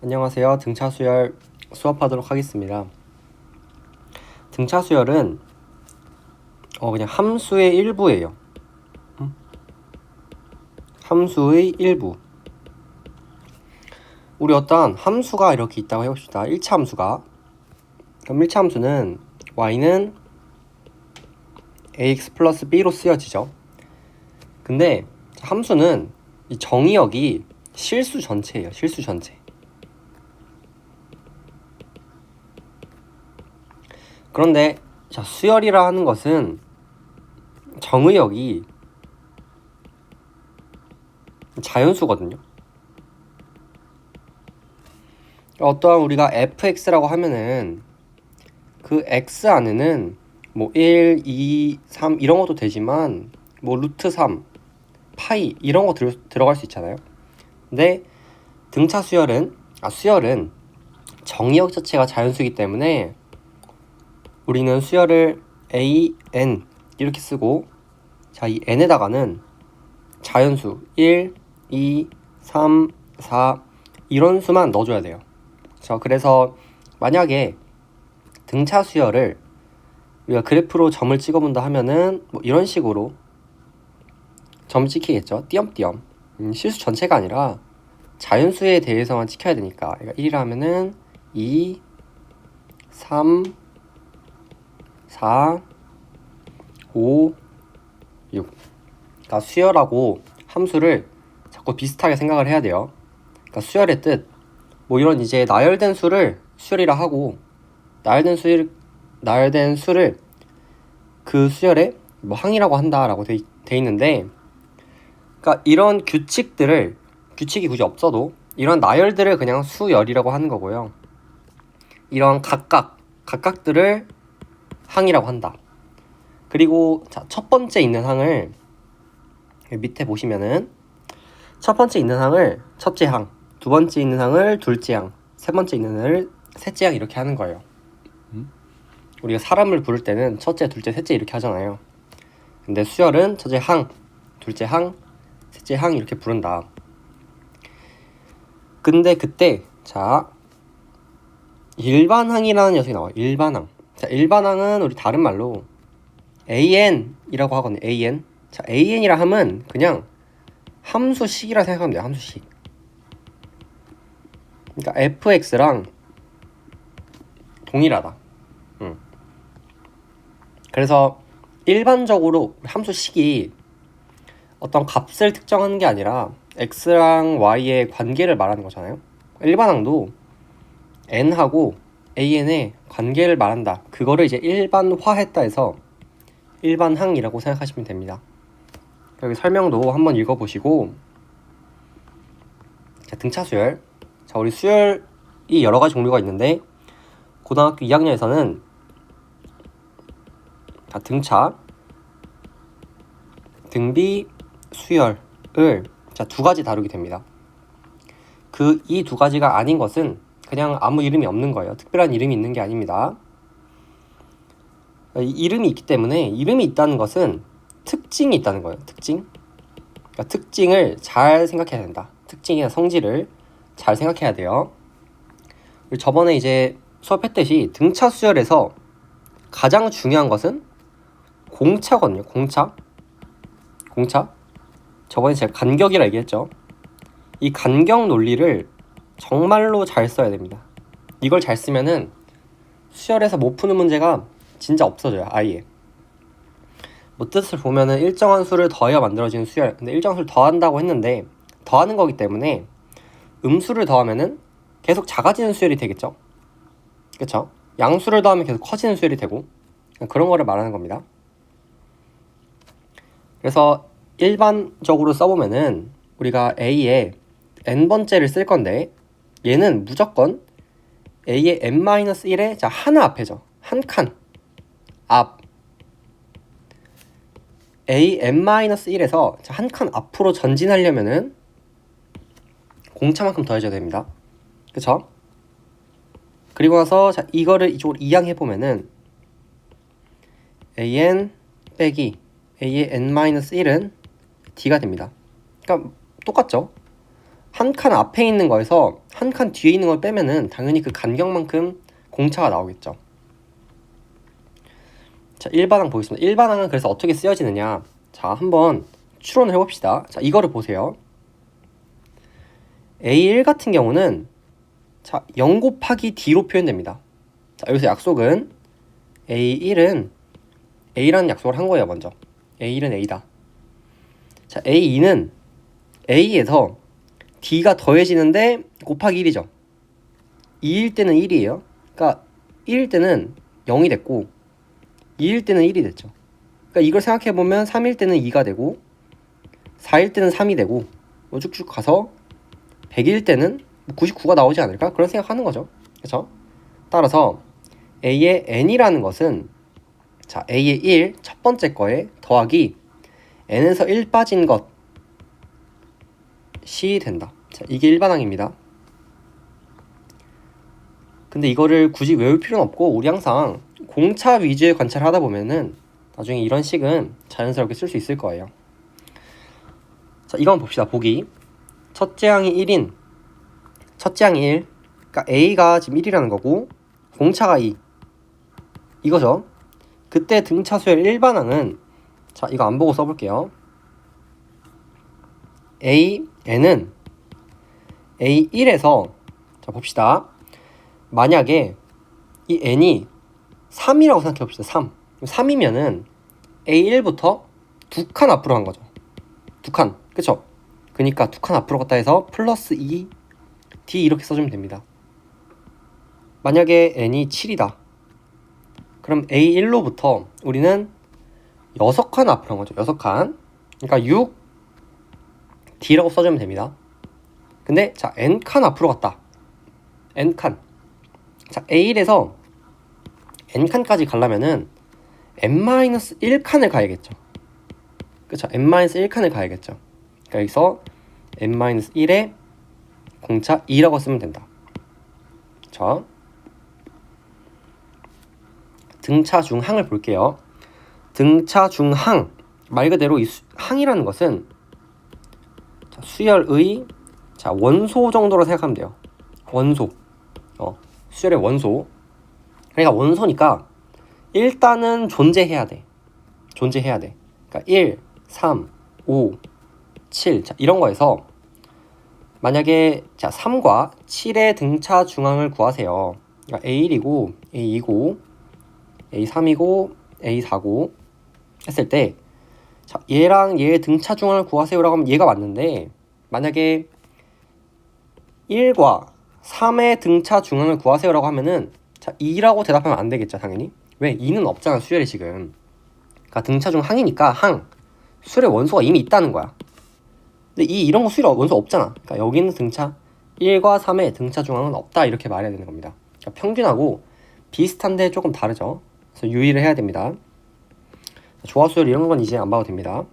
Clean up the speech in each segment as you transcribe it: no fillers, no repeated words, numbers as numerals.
안녕하세요. 등차 수열 수업하도록 하겠습니다. 등차 수열은 그냥 함수의 일부예요. 함수의 일부. 우리 어떤 함수가 이렇게 있다고 해봅시다. 1차 함수가. 그럼 1차 함수는 y는 ax 플러스 b로 쓰여지죠. 근데 함수는 이 정의역이 실수 전체예요. 실수 전체. 그런데 수열이라 하는 것은 정의역이 자연수거든요. 어떠한 우리가 fx라고 하면은 그 x 안에는 뭐 1, 2, 3 이런 것도 되지만 뭐 루트 3, 파이 이런 거 들어갈 수 있잖아요. 근데 등차 수열은 정의역 자체가 자연수이기 때문에 우리는 수열을 a, n 이렇게 쓰고 이 n에다가는 자연수 1, 2, 3, 4 이런 수만 넣어줘야 돼요. 그래서 만약에 등차 수열을 우리가 그래프로 점을 찍어본다 하면은 뭐 이런 식으로 점을 찍히겠죠. 띄엄띄엄. 실수 전체가 아니라 자연수에 대해서만 찍혀야 되니까 1이라 하면은 2, 3, 4, 5, 6. 그러니까 수열하고 함수를 자꾸 비슷하게 생각을 해야 돼요. 그러니까 수열의 뜻, 뭐 이런 이제 나열된 수를 수열이라 하고 나열된 수를 그 수열의 뭐 항이라고 한다라고 돼 있는데, 그러니까 이런 규칙이 굳이 없어도 이런 나열들을 그냥 수열이라고 하는 거고요. 이런 각각들을 항이라고 한다. 그리고 첫 번째 있는 항을 밑에 보시면은 첫 번째 있는 항을 첫째 항, 두 번째 있는 항을 둘째 항, 세 번째 있는 항을 셋째 항 이렇게 하는 거예요. 우리가 사람을 부를 때는 첫째, 둘째, 셋째 이렇게 하잖아요. 근데 수열은 첫째 항, 둘째 항, 셋째 항 이렇게 부른다. 근데 그때 일반항이라는 녀석이 나와요. 일반항. 일반항은 우리 다른 말로 AN이라고 하거든요. AN. AN이라 하면 그냥 함수식이라 생각하면 돼요. 함수식. 그러니까 fx랑 동일하다. 그래서 일반적으로 함수식이 어떤 값을 특정하는 게 아니라 x랑 y의 관계를 말하는 거잖아요. 일반항도 n하고 an의 관계를 말한다. 그거를 이제 일반화했다 해서 일반항이라고 생각하시면 됩니다. 여기 설명도 한번 읽어보시고, 등차 수열. 우리 수열이 여러 가지 종류가 있는데 고등학교 2학년에서는 등차, 등비, 수열을 두 가지 다루게 됩니다. 이 두 가지가 아닌 것은 그냥 아무 이름이 없는 거예요. 특별한 이름이 있는 게 아닙니다. 이름이 있기 때문에 이름이 있다는 것은 특징이 있다는 거예요. 그러니까 특징을 잘 생각해야 된다. 특징이나 성질을 잘 생각해야 돼요. 우리 저번에 이제 수업했듯이 등차 수열에서 가장 중요한 것은 공차거든요. 공차. 저번에 제가 간격이라 얘기했죠. 이 간격 논리를 정말로 잘 써야 됩니다. 이걸 잘 쓰면은 수열에서 못 푸는 문제가 진짜 없어져요. 아예. 뭐 뜻을 보면은 일정한 수를 더해야 만들어지는 수열. 근데 일정한 수를 더한다고 했는데 더하는 거기 때문에 음수를 더하면은 계속 작아지는 수열이 되겠죠. 그쵸? 양수를 더하면 계속 커지는 수열이 되고 그런 거를 말하는 겁니다. 그래서 일반적으로 써보면은 우리가 a의 n번째를 쓸 건데 얘는 무조건 a의 n-1의 하나 앞에죠. 한 칸 앞. a n-1에서 한 칸 앞으로 전진하려면은 공차만큼 더해줘야 됩니다. 그쵸? 그리고 나서 이거를 이쪽으로 이항해보면은 an 빼기 a의 n-1은 d가 됩니다. 그러니까 똑같죠? 한 칸 앞에 있는 거에서 한 칸 뒤에 있는 걸 빼면은 당연히 그 간격만큼 공차가 나오겠죠. 자, 일반항 보겠습니다. 일반항은 그래서 어떻게 쓰여지느냐. 자, 한번 추론을 해봅시다. 자, 이거를 보세요. A1 같은 경우는 자, 0 곱하기 D로 표현됩니다. 자, 여기서 약속은 A1은 A라는 약속을 한 거예요, 먼저. A1은 A다. 자, A2는 A에서 D가 더해지는데 곱하기 1이죠. 2일 때는 1이에요. 그러니까 1일 때는 0이 됐고 2일 때는 1이 됐죠. 그러니까 이걸 생각해보면 3일 때는 2가 되고 4일 때는 3이 되고 쭉쭉 가서 100일 때는 99가 나오지 않을까? 그런 생각하는 거죠. 그렇죠? 따라서 A의 n이라는 것은 자, A의 1, 첫 번째 거에 더하기 n에서 1 빠진 것이 된다. 자, 이게 일반항입니다. 근데 이거를 굳이 외울 필요는 없고 우리 항상 공차 위주의 관찰을 하다 보면은 나중에 이런 식은 자연스럽게 쓸 수 있을 거예요. 자, 이거 한번 봅시다. 보기. 첫째 항이 1인 첫째 항이 1, 그러니까 A가 지금 1이라는 거고 공차가 2 이거죠. 그때 등차 수열 일반항은 자, 이거 안 보고 써볼게요. n은 A1에서 자, 봅시다. 만약에 이 n이 3이라고 생각해 봅시다. 3이면은 A1부터 2칸 앞으로 간 거죠. 2칸. 그쵸? 그러니까 2칸 앞으로 갔다 해서 플러스 2 D 이렇게 써주면 됩니다. 만약에 n이 7이다. 그럼 A1로부터 우리는 6칸 앞으로 간 거죠. 6칸. 그러니까 6 D라고 써주면 됩니다. 근데 자, n칸 앞으로 갔다. n칸. 자, A1에서 n칸까지 가려면은 n-1칸을 가야겠죠. 그쵸? n-1칸을 가야겠죠. 그러니까 여기서 n-1에 공차 2라고 쓰면 된다. 자, 등차 중항을 볼게요. 등차 중항, 말 그대로 이 항이라는 것은 자, 수열의 자, 원소 정도로 생각하면 돼요. 원소. 수열의 원소. 그러니까 원소니까 일단은 존재해야 돼. 그러니까 1, 3, 5, 7. 자, 이런 거에서 만약에 자, 3과 7의 등차 중항을 구하세요. 그러니까 A1이고 A2고 A3이고 A4고 했을 때 자, 얘랑 얘의 등차 중항을 구하세요라고 하면 얘가 맞는데 만약에 1과 3의 등차 중항을 구하세요라고 하면은 자, 2라고 대답하면 안 되겠죠, 당연히. 왜? 2는 없잖아, 수열이 지금. 그러니까 등차 중 항이니까 수열의 원소가 이미 있다는 거야. 근데 이런 거 수열의 원소 없잖아. 그러니까 여기는 등차 1과 3의 등차 중항은 없다 이렇게 말해야 되는 겁니다. 그러니까 평균하고 비슷한데 조금 다르죠. 그래서 유의를 해야 됩니다. 조화수열 이런 건 이제 안 봐도 됩니다.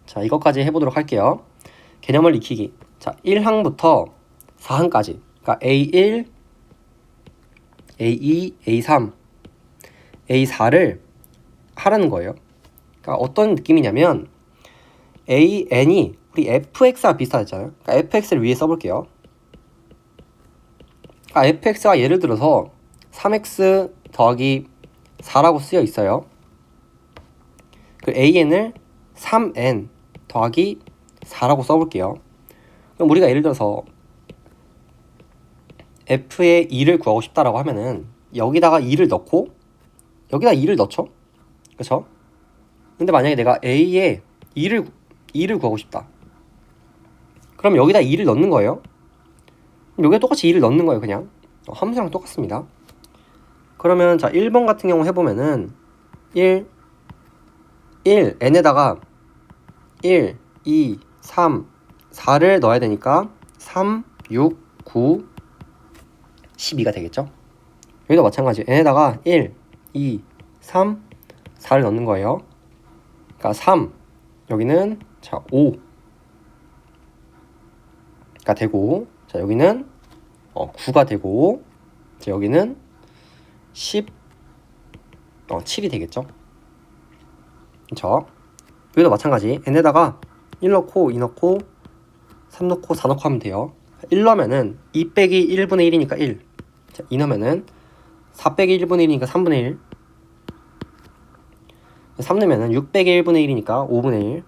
자, 이것까지 해보도록 할게요. 개념을 익히기. 자, 1항부터 4항까지. 그러니까 A1, A2, A3, A4를 하라는 거예요. 그러니까 어떤 느낌이냐면 AN이 우리 fx와 비슷하잖아요. 그러니까 fx를 위에 써볼게요. 그러니까 fx가 예를 들어서 3x 더하기 4라고 쓰여 있어요. 그 an을 3n 더하기 4라고 써볼게요. 그럼 우리가 예를 들어서 f의 2를 구하고 싶다라고 하면은 여기다가 2를 넣고 여기다 2를 넣죠. 그쵸? 근데 만약에 내가 a에 2를 구하고 싶다. 그럼 여기다 2를 넣는 거예요. 여기다 똑같이 2를 넣는 거예요. 그냥 함수랑 똑같습니다. 그러면 자, 1번 같은 경우 해보면은 1 n에다가 1, 2, 3, 4를 넣어야 되니까 3, 6, 9, 12가 되겠죠. 여기도 마찬가지 n에다가 1, 2, 3, 4를 넣는 거예요. 그러니까 3 여기는 자 5가 되고 자 여기는 9가 되고 자 여기는 7이 되겠죠. 그렇죠. 여기도 마찬가지 n에다가 1 넣고 2 넣고 3 넣고 4 넣고 하면 돼요. 1 넣으면은 2 빼기 1분의 1이니까 1. 자, 2 넣으면은 4 빼기 1분의 1이니까 3분의 1. 3 넣으면은 6 빼기 1분의 1이니까 5분의 1.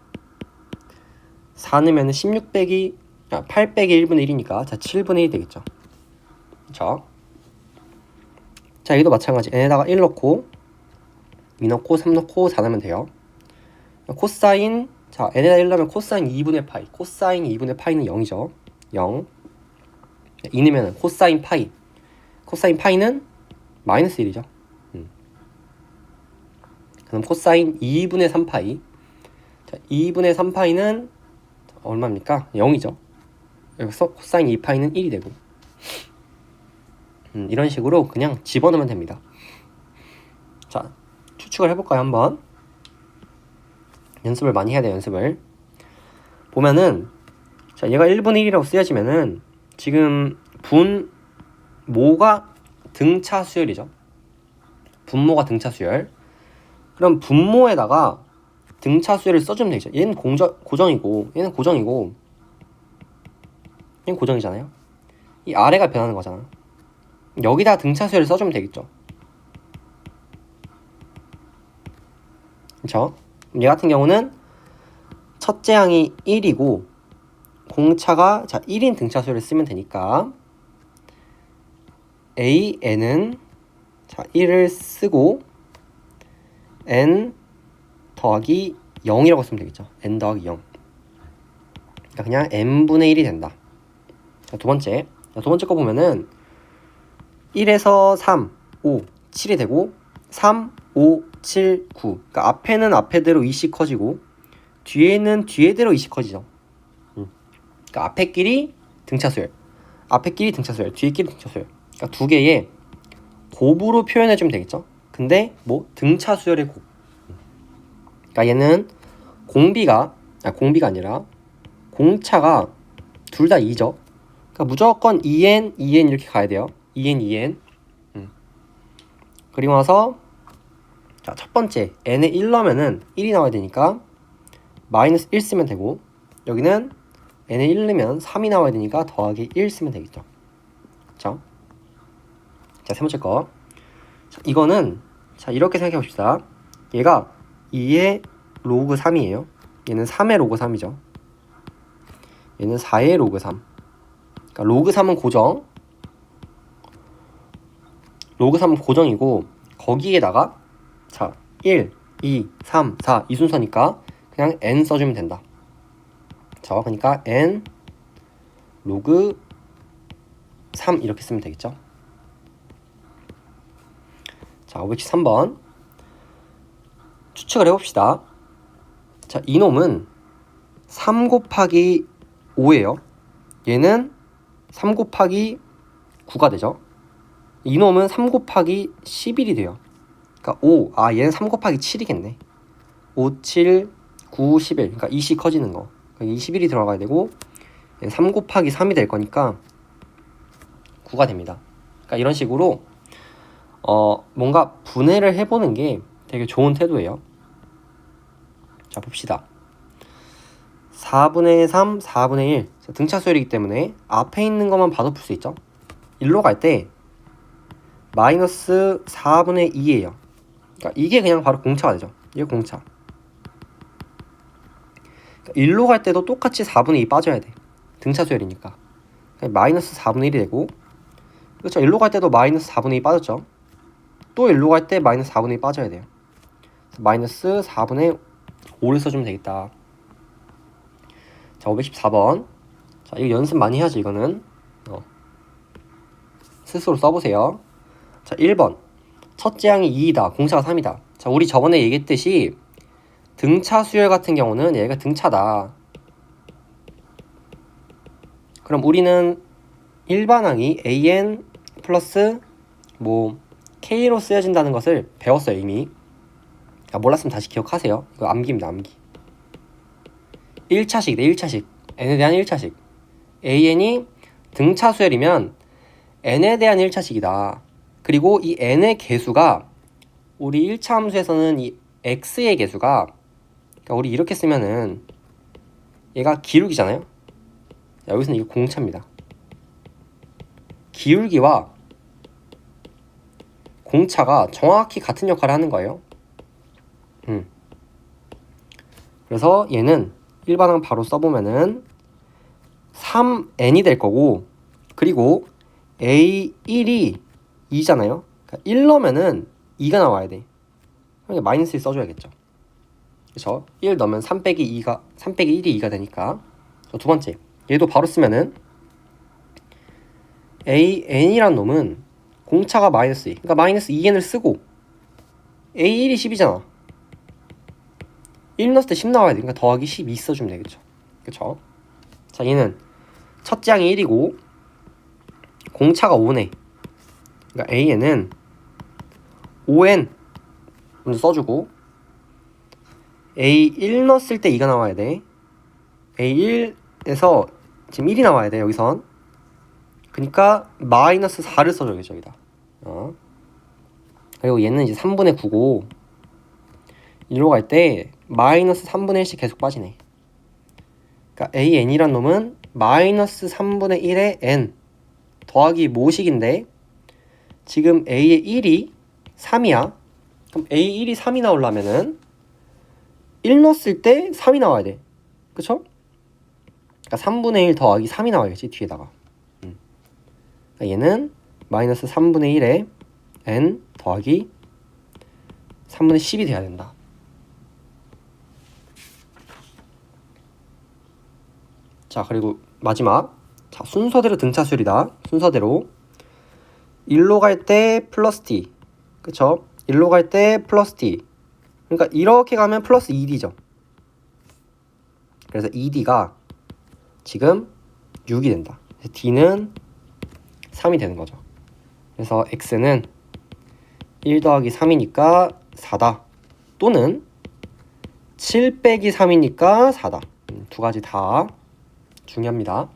4 넣으면은 8 빼기 1분의 1이니까 자 7분의 1 되겠죠. 그쵸? 자, 여기도 마찬가지. n에다가 1 넣고 2 넣고 3 넣고 4 넣으면 돼요. 코사인, 자, n에다 1 넣으면 코사인 2분의 파이. 코사인 2분의 파이는 0이죠. 0. 2 넣으면 코사인 파이. 코사인 파이는 마이너스 1이죠. 그럼 코사인 2분의 3파이. 자, 2분의 3파이는 얼마입니까? 0이죠. 여기서 코사인 2파이는 1이 되고. 이런 식으로 그냥 집어넣으면 됩니다. 자, 추측을 해볼까요, 한번? 연습을 많이 해야 돼요, 연습을. 보면은, 자, 얘가 1분의 1이라고 쓰여지면은, 지금 분모가 등차 수열이죠. 분모가 등차 수열. 그럼 분모에다가 등차 수열을 써주면 되죠. 얘는 고정이고, 얘는 고정이고, 얘는 고정이잖아요. 이 아래가 변하는 거잖아. 여기다 등차 수열을 써주면 되겠죠. 그쵸? 얘 같은 경우는 첫째 항이 1이고 공차가 자 1인 등차 수열을 쓰면 되니까 n은 자 1을 쓰고 n 더하기 0이라고 쓰면 되겠죠. n 더하기 0. 그러니까 그냥 n분의 1이 된다. 자, 두 번째 거 보면은 1에서 3, 5, 7이 되고 3, 5, 7, 9. 그러니까 앞에는 앞에대로 2씩 커지고 뒤에는 뒤에대로 2씩 커지죠. 그러니까 앞에끼리 등차수열, 뒤에끼리 등차수열. 그러니까 두 개의 곱으로 표현해주면 되겠죠. 근데 뭐 등차수열의 곱. 그러니까 얘는 공비가 아니라 공차가 둘 다 2죠. 그러니까 무조건 2n 이렇게 가야 돼요. 2n. 그리고 나서 자, 첫 번째 n에 1 넣으면은 1이 나와야 되니까 마이너스 1 쓰면 되고 여기는 n에 1 넣으면 3이 나와야 되니까 더하기 1 쓰면 되겠죠. 그쵸? 자, 세 번째 거. 자, 이거는 자, 이렇게 생각해 봅시다. 얘가 2의 로그 3이에요. 얘는 3의 로그 3이죠. 얘는 4의 로그 3. 그러니까 로그 3은 고정. 로그 3은 고정이고 거기에다가 자 1, 2, 3, 4 이 순서니까 그냥 n 써주면 된다. 자, 그러니까 n 로그 3 이렇게 쓰면 되겠죠. 자, 513번 추측을 해봅시다. 자, 이놈은 3 곱하기 5예요. 얘는 3 곱하기 9가 되죠. 이놈은 3 곱하기 11이 돼요. 그러니까 얘는 3 곱하기 7이겠네. 5, 7, 9, 11. 그러니까 2씩 커지는 거. 그러니까 21이 들어가야 되고 얘는 3 곱하기 3이 될 거니까 9가 됩니다. 그러니까 이런 식으로 뭔가 분해를 해보는 게 되게 좋은 태도예요. 자, 봅시다. 4분의 3, 4분의 1. 자, 등차수열이기 때문에 앞에 있는 것만 봐도 풀 수 있죠. 1로 갈 때 마이너스 4분의 2예요. 그러니까 이게 그냥 바로 공차가 되죠. 이게 공차. 그러니까 1로 갈 때도 똑같이 4분의 2 빠져야 돼. 등차수열이니까. 그러니까 마이너스 4분의 1이 되고 그렇죠. 1로 갈 때도 마이너스 4분의 2 빠졌죠. 또 1로 갈 때 마이너스 4분의 2 빠져야 돼요. 그래서 마이너스 4분의 5를 써주면 되겠다. 자, 514번. 자, 이거 연습 많이 해야지, 이거는. 스스로 써보세요. 자, 1번. 첫째 항이 2이다. 공차가 3이다. 자, 우리 저번에 얘기했듯이 등차 수열 같은 경우는 얘가 등차다. 그럼 우리는 일반 항이 an 플러스 뭐 k로 쓰여진다는 것을 배웠어요, 이미. 몰랐으면 다시 기억하세요. 이거 암기입니다, 암기. 1차식이다, 1차식. n에 대한 1차식. an이 등차 수열이면 n에 대한 1차식이다. 그리고 이 n의 개수가 우리 1차 함수에서는 이 x의 개수가 그러니까 우리 이렇게 쓰면은 얘가 기울기잖아요. 자, 여기서는 이게 공차입니다. 기울기와 공차가 정확히 같은 역할을 하는 거예요. 그래서 얘는 일반항 바로 써보면은 3n이 될 거고, 그리고 A1이 2잖아요. 그러니까 1 넣으면은 2가 나와야 돼. 그러니까 마이너스 1 써줘야겠죠. 그래서 1 넣으면 3 빼기 1이 2가 되니까. 두 번째, 얘도 바로 쓰면은 AN이란 놈은 공차가 마이너스 2, 그러니까 마이너스 2n을 쓰고 A1이 10이잖아. 1 넣었을 때 10 나와야 돼. 그러니까 더하기 12 써주면 되겠죠. 그쵸? 자, 얘는 첫째 항이 1이고 공차가 5네. 그러니까 AN은 5n 먼저 써주고, A1 넣었을 때 2가 나와야 돼. A1에서 지금 1이 나와야 돼, 여기선. 그러니까 마이너스 4를 써줘야겠죠, 여기다. 그리고 얘는 이제 3분의 9고, 1로 갈 때 마이너스 3분의 1씩 계속 빠지네. 그러니까 AN이란 놈은 마이너스 3분의 1의 n 더하기 모식인데, 지금 A의 1이 3이야. 그럼 A1이 3이 나오려면은 1 넣었을 때 3이 나와야 돼. 그쵸? 그러니까 3분의 1 더하기 3이 나와야겠지, 뒤에다가. 그러니까 얘는 마이너스 3분의 1에 n 더하기 3분의 10이 돼야 된다. 자, 그리고 마지막. 자, 순서대로 등차수열이다. 순서대로 1로 갈 때 플러스 t, 그쵸? 1로 갈 때 플러스 t, 그러니까 이렇게 가면 플러스 2d죠. 그래서 2d가 지금 6이 된다. d는 3이 되는 거죠. 그래서 x는 1 더하기 3이니까 4다. 또는 7 빼기 3이니까 4다. 두 가지 다 중요합니다.